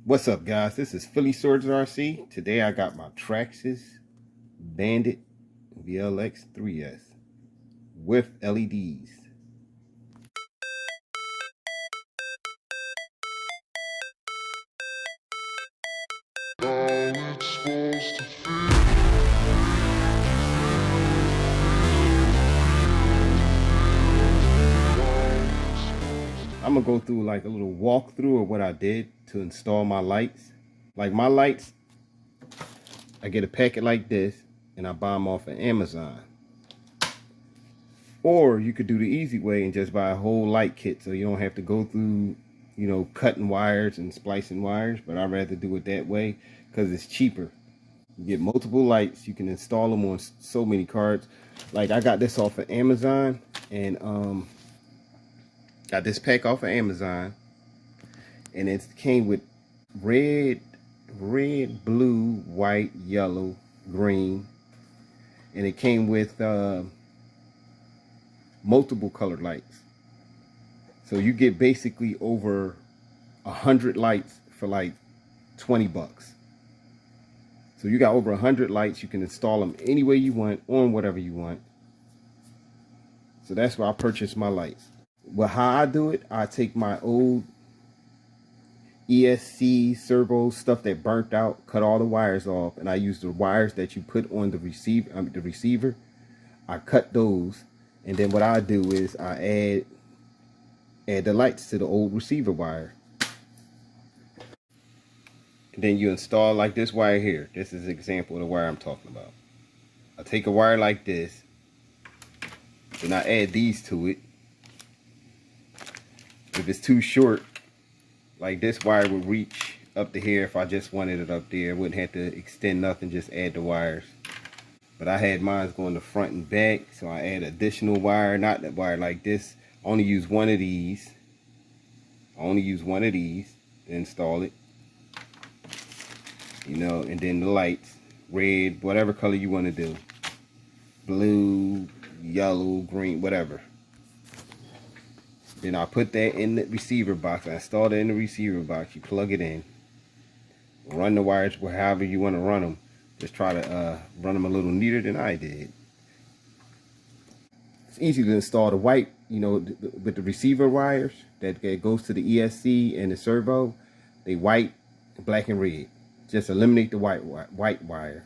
What's up, guys? This is Phillyswords RC. Today I got my Traxxas Bandit VXL 3S with LEDs. I'm gonna go through like a little walkthrough of what I did to install my lights. Like my lights, I get a packet like this and I buy them off of Amazon. Or you could do the easy way and just buy a whole light kit so you don't have to go through, you know, cutting wires and splicing wires. But I'd rather do it that way because it's cheaper. You get multiple lights, you can install them on so many cards. Like I got this off of Amazon and got this pack off of Amazon, and it came with red, blue, white, yellow, green, and it came with multiple colored lights. So you get basically over 100 lights for like 20 bucks. So you got over 100 lights. You can install them any way you want, on whatever you want. So that's where I purchased my lights. Well, how I do it, I take my old ESC servo stuff that burnt out, cut all the wires off, and I use the wires that you put on the receiver. I cut those, and then what I do is I add the lights to the old receiver wire. And then you install like this wire here. This is an example of the wire I'm talking about. I take a wire like this, and I add these to it. If it's too short, like this wire would reach up to here. If I just wanted it up there, wouldn't have to extend nothing, just add the wires. But I had mine going the front and back, so I add additional wire, not that wire like this. I only use one of these. To install it. You know, and then the lights, red, whatever color you want to do. Blue, yellow, green, whatever. Then I put that in the receiver box. I install it in the receiver box. You plug it in. Run the wires however you want to run them. Just try to run them a little neater than I did. It's easy to install the white, you know, with the receiver wires that goes to the ESC and the servo. They white, black, and red. Just eliminate the white wire.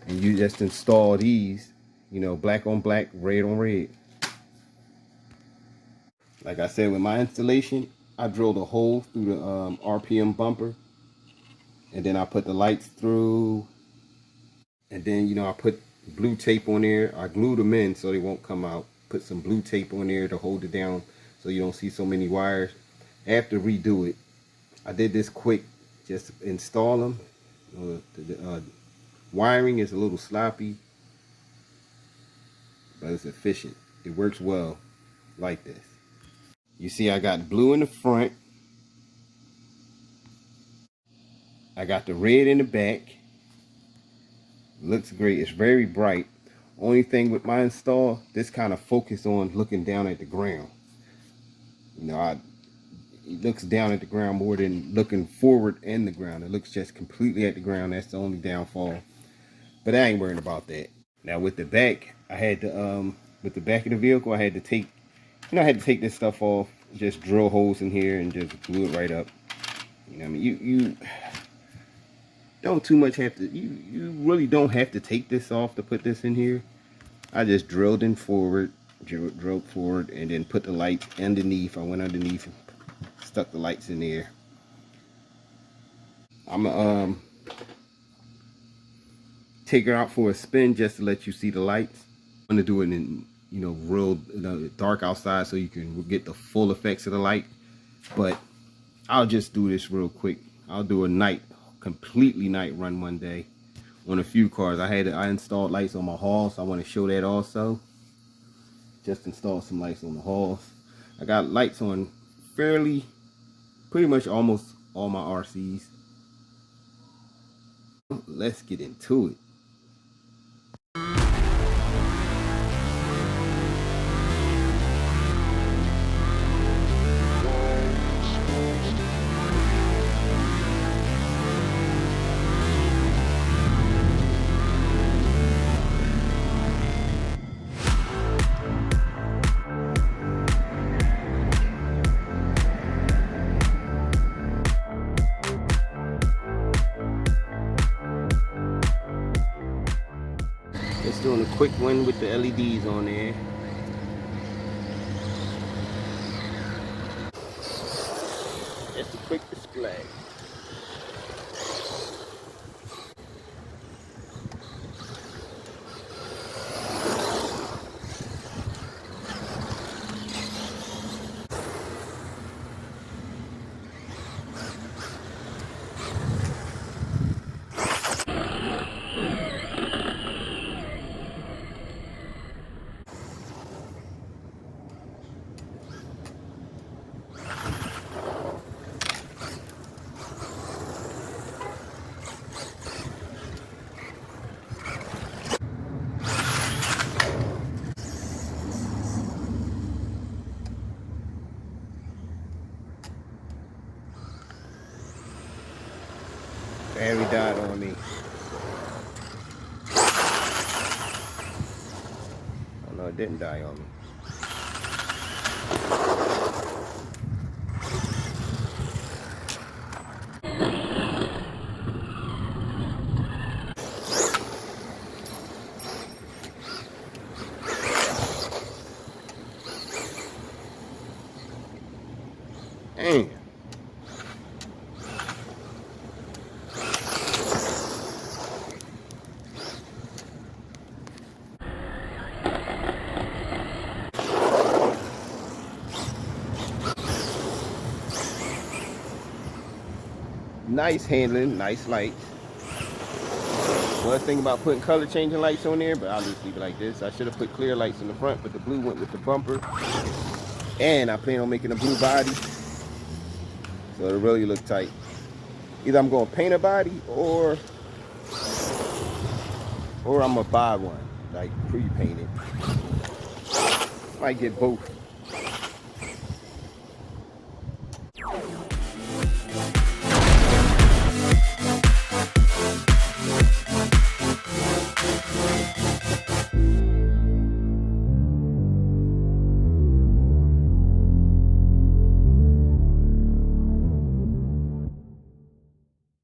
And you just install these, you know, black on black, red on red. Like I said, with my installation, I drilled a hole through the RPM bumper, and then I put the lights through, and then, you know, I put blue tape on there. I glued them in so they won't come out. Put some blue tape on there to hold it down so you don't see so many wires. I have to redo it. I did this quick, just install them. The wiring is a little sloppy, but it's efficient. It works well like this. You see I got blue in the front. I got the red in the back. Looks great. It's very bright. Only thing with my install, this kind of focus on looking down at the ground. You know, it looks down at the ground more than looking forward in the ground. It looks just completely at the ground. That's the only downfall. But I ain't worrying about that. Now with the back, I had to with the back of the vehicle, I had to take, you know, I had to take this stuff off, just drill holes in here and just glue it right up. You know what I mean? You don't too much have to, you really don't have to take this off to put this in here. I just drilled in forward, drilled forward, and then put the lights underneath. I went underneath and stuck the lights in there. I'm gonna take her out for a spin just to let you see the lights. I'm gonna do it in, you know, real dark outside so you can get the full effects of the light. But I'll just do this real quick. I'll do a completely night run one day on a few cars. I installed lights on my Haul, so I want to show that also. Just installed some lights on the Hauls. I got lights on pretty much almost all my RCs. Let's get into it. quick one with the LEDs on there. Just a quick display. Battery died on me. Oh no, it didn't die on me. Dang. Nice handling, nice lights. One thing about putting color changing lights on there, but I'll just leave it like this. I should have put clear lights in the front, but the blue went with the bumper. And I plan on making a blue body, so it'll really look tight. Either I'm gonna paint a body or I'm gonna buy one, like pre-painted. Might get both.